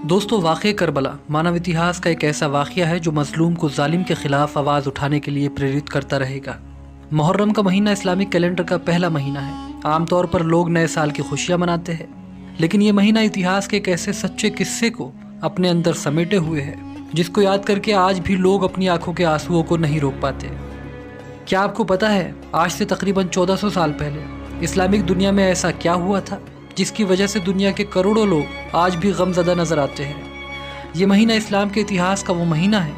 دوستو، واقعہ کربلا مانو اتہاس کا ایک ایسا واقعہ ہے جو مظلوم کو ظالم کے خلاف آواز اٹھانے کے لیے پریرت کرتا رہے گا۔ محرم کا مہینہ اسلامک کیلنڈر کا پہلا مہینہ ہے۔ عام طور پر لوگ نئے سال کی خوشیاں مناتے ہیں، لیکن یہ مہینہ اتہاس کے ایک ایسے سچے قصے کو اپنے اندر سمیٹے ہوئے ہے جس کو یاد کر کے آج بھی لوگ اپنی آنکھوں کے آنسوؤں کو نہیں روک پاتے۔ کیا آپ کو پتا ہے آج سے تقریباً 1400 سال پہلے اسلامک دنیا میں ایسا کیا ہوا تھا جس کی وجہ سے دنیا کے کروڑوں لوگ آج بھی غم زدہ نظر آتے ہیں؟ یہ مہینہ اسلام کے اتہاس کا وہ مہینہ ہے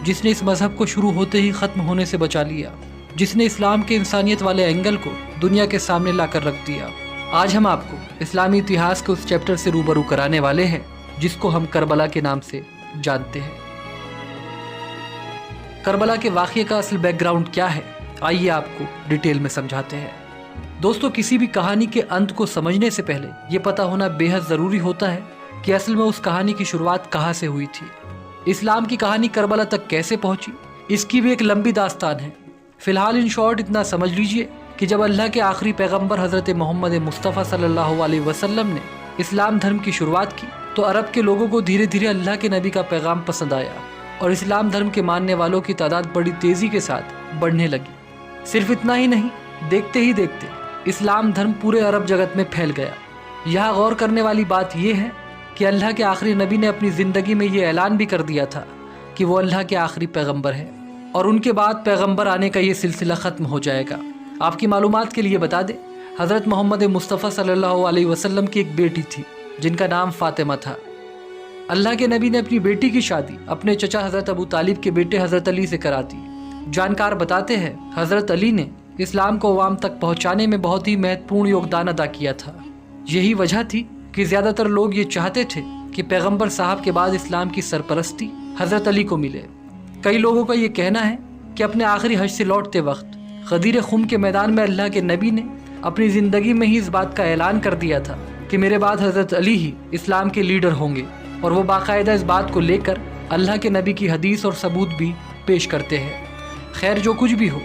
جس نے اس مذہب کو شروع ہوتے ہی ختم ہونے سے بچا لیا، جس نے اسلام کے انسانیت والے اینگل کو دنیا کے سامنے لا کر رکھ دیا۔ آج ہم آپ کو اسلامی اتہاس کے اس چیپٹر سے روبرو کرانے والے ہیں جس کو ہم کربلا کے نام سے جانتے ہیں۔ کربلا کے واقعے کا اصل بیک گراؤنڈ کیا ہے، آئیے آپ کو ڈیٹیل میں سمجھاتے ہیں۔ دوستو، کسی بھی کہانی کے انت کو سمجھنے سے پہلے یہ پتہ ہونا بے حد ضروری ہوتا ہے کہ اصل میں اس کہانی کی شروعات کہاں سے ہوئی تھی۔ اسلام کی کہانی کربلا تک کیسے پہنچی، اس کی بھی ایک لمبی داستان ہے۔ فی الحال ان شارٹ اتنا سمجھ لیجئے کہ جب اللہ کے آخری پیغمبر حضرت محمد مصطفیٰ صلی اللہ علیہ وسلم نے اسلام دھرم کی شروعات کی تو عرب کے لوگوں کو دھیرے دھیرے اللہ کے نبی کا پیغام پسند آیا اور اسلام دھرم کے ماننے والوں کی تعداد بڑی تیزی کے ساتھ بڑھنے لگی۔ صرف اتنا ہی نہیں، دیکھتے ہی دیکھتے اسلام دھرم پورے عرب جگت میں پھیل گیا۔ یہاں غور کرنے والی بات یہ ہے کہ اللہ کے آخری نبی نے اپنی زندگی میں یہ اعلان بھی کر دیا تھا کہ وہ اللہ کے آخری پیغمبر ہے اور ان کے بعد پیغمبر آنے کا یہ سلسلہ ختم ہو جائے گا۔ آپ کی معلومات کے لیے بتا دیں، حضرت محمد مصطفیٰ صلی اللہ علیہ وسلم کی ایک بیٹی تھی جن کا نام فاطمہ تھا۔ اللہ کے نبی نے اپنی بیٹی کی شادی اپنے چچا حضرت ابو طالب کے بیٹے حضرت علی سے کرا دی۔ جانکار بتاتے ہیں حضرت علی نے اسلام کو عوام تک پہنچانے میں بہت ہی مہتوپورن یوگدان ادا کیا تھا۔ یہی وجہ تھی کہ زیادہ تر لوگ یہ چاہتے تھے کہ پیغمبر صاحب کے بعد اسلام کی سرپرستی حضرت علی کو ملے۔ کئی لوگوں کا یہ کہنا ہے کہ اپنے آخری حج سے لوٹتے وقت غدیر خم کے میدان میں اللہ کے نبی نے اپنی زندگی میں ہی اس بات کا اعلان کر دیا تھا کہ میرے بعد حضرت علی ہی اسلام کے لیڈر ہوں گے، اور وہ باقاعدہ اس بات کو لے کر اللہ کے نبی کی حدیث اور ثبوت بھی پیش کرتے ہیں۔ خیر، جو کچھ بھی ہو،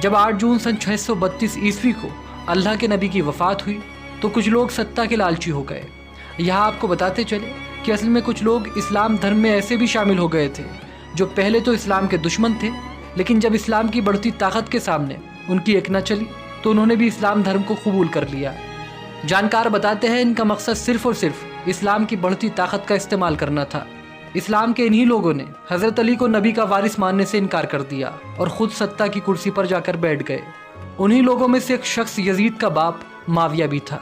جب 8 جون سن 632 عیسوی کو اللہ کے نبی کی وفات ہوئی تو کچھ لوگ ستا کے لالچی ہو گئے۔ یہاں آپ کو بتاتے چلے کہ اصل میں کچھ لوگ اسلام دھرم میں ایسے بھی شامل ہو گئے تھے جو پہلے تو اسلام کے دشمن تھے، لیکن جب اسلام کی بڑھتی طاقت کے سامنے ان کی ایک نہ چلی تو انہوں نے بھی اسلام دھرم کو قبول کر لیا۔ جانکار بتاتے ہیں ان کا مقصد صرف اور صرف اسلام کی بڑھتی طاقت کا استعمال کرنا تھا۔ اسلام کے انہی لوگوں نے حضرت علی کو نبی کا وارث ماننے سے انکار کر دیا اور خود ستا کی کرسی پر جا کر بیٹھ گئے۔ انہی لوگوں میں سے ایک شخص یزید کا باپ معاویہ بھی تھا۔